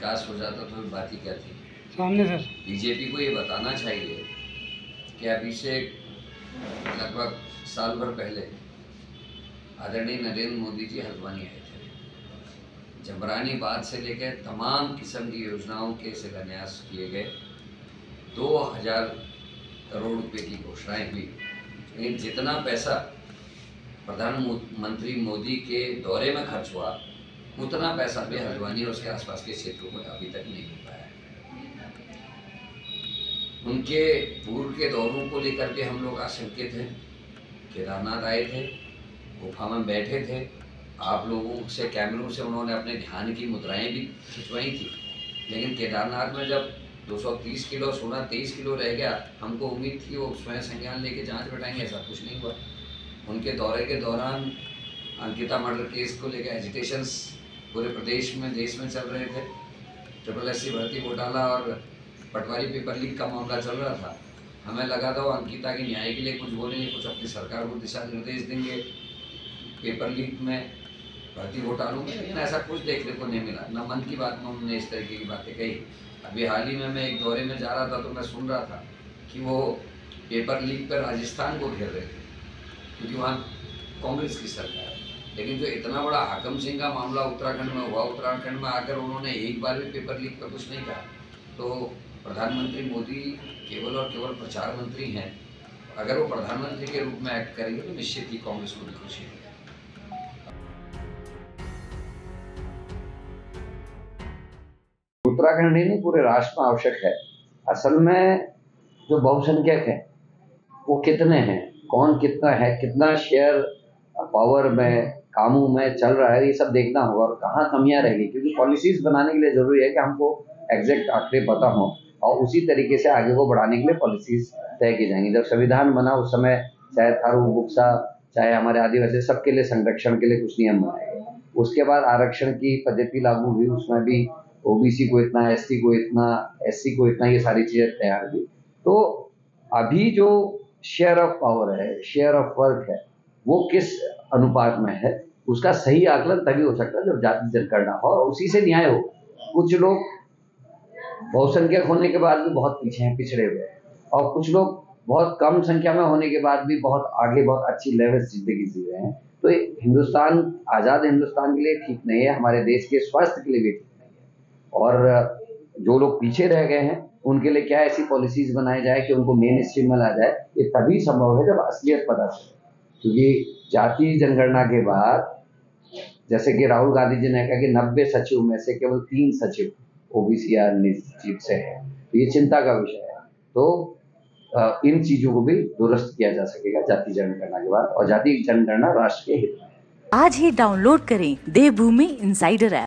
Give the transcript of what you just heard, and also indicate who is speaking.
Speaker 1: विकास हो जाता तो बात ही क्या थी।
Speaker 2: सामने सर
Speaker 1: बीजेपी को ये बताना चाहिए कि अभी से लगभग साल भर पहले आदरणीय नरेंद्र मोदी जी हल्द्वानी आए थे। जबरानी बात से लेकर तमाम किस्म की योजनाओं के शिलान्यास किए गए। 2000 करोड़ रुपए की घोषणाएं हुई, लेकिन जितना पैसा प्रधानमंत्री मोदी के दौरे में खर्च हुआ उतना पैसा भी हल्द्वानी और उसके आसपास के क्षेत्रों में अभी तक नहीं हो पाया। उनके पूर्व के दौरों को लेकर के हम लोग आशंकित हैं। केदारनाथ आए थे, गुफा में बैठे थे, आप लोगों से कैमरों से उन्होंने अपने ध्यान की मुद्राएं भी खिंचवाई थी, लेकिन केदारनाथ में जब 230 किलो सोना 23 किलो रह गया, हमको उम्मीद थी वो स्वयं संज्ञान लेके जांच बैठाएंगे, ऐसा कुछ नहीं हुआ। उनके दौरे के दौरान अंकिता मर्डर केस को लेकर एजिटेशंस पूरे प्रदेश में देश में चल रहे थे। SSC भर्ती घोटाला और पटवारी पेपर लीक का मामला चल रहा था। हमें लगा था वो अंकिता के न्याय के लिए कुछ बोलेंगे, कुछ अपनी सरकार को दिशा निर्देश देंगे पेपर लीक में, भर्ती घोटालों में, लेकिन ऐसा कुछ देखने को नहीं मिला। न मन की बात में उन्होंने इस तरीके की बातें कही। अभी हाल ही में मैं एक दौरे में जा रहा था तो मैं सुन रहा था कि वो पेपर लीक पर राजस्थान को घेर रहे थे क्योंकि वहाँ कांग्रेस की सरकार है। लेकिन जो इतना बड़ा हाकम सिंह का मामला उत्तराखंड में हुआ, उत्तराखंड में आकर उन्होंने एक बार भी पेपर लीक पर कुछ नहीं कहा। तो प्रधानमंत्री मोदी केवल और केवल प्रचार मंत्री हैं। अगर वो प्रधानमंत्री के रूप में एक्ट करेंगे तो निश्चित ही कांग्रेस को भी खुशी है। उत्तराखंड ही नहीं, पूरे राष्ट्र में आवश्यक है। असल में जो बहुसंख्यक है वो कितने हैं, कौन कितना है, कितना शेयर पावर में, कामों में चल रहा है, ये सब देखना होगा और कहाँ कमियां रहेगी। क्योंकि पॉलिसीज बनाने के लिए जरूरी है कि हमको एग्जैक्ट आंकड़े पता हो और उसी तरीके से आगे को बढ़ाने के लिए पॉलिसीज तय की जाएंगी। जब संविधान बना उस समय चाहे थारू बुक्सा, चाहे हमारे आदिवासी, सबके लिए संरक्षण के लिए कुछ नियम बनाए गए। उसके बाद आरक्षण की पद्धति लागू हुई, उसमें भी OBC को इतना, ST को इतना, SC को इतना, ये सारी चीजें तैयार हुई। तो अभी जो शेयर ऑफ पावर है, शेयर ऑफ वर्क है, वो किस अनुपात में है, उसका सही आकलन तभी हो सकता है जब जाति जनगणना हो और उसी से न्याय हो। कुछ लोग बहुसंख्यक होने के बाद भी बहुत पीछे हैं, पिछड़े हुए हैं, और कुछ लोग बहुत कम संख्या में होने के बाद भी बहुत आगे, बहुत अच्छी लेवल जिंदगी जी रहे हैं। तो हिंदुस्तान, आज़ाद हिंदुस्तान के लिए ठीक नहीं है, हमारे देश के स्वास्थ्य के लिए भी ठीक नहीं है। और जो लोग पीछे रह गए हैं उनके लिए क्या ऐसी पॉलिसीज बनाई जाए कि उनको मेन स्ट्रीम में ला जाए, ये तभी संभव है जब असलियत पता चले। क्योंकि जाति जनगणना के बाद, जैसे कि राहुल गांधी जी ने कहा कि 90 सचिव में से केवल 3 सचिव OBC या निश्चित से है, तो ये चिंता का विषय है। तो इन चीजों को भी दुरुस्त किया जा सकेगा जाति जनगणना के बाद, और जाति जनगणना राष्ट्र के हित में।
Speaker 3: आज ही डाउनलोड करें देवभूमि इंसाइडर ऐप।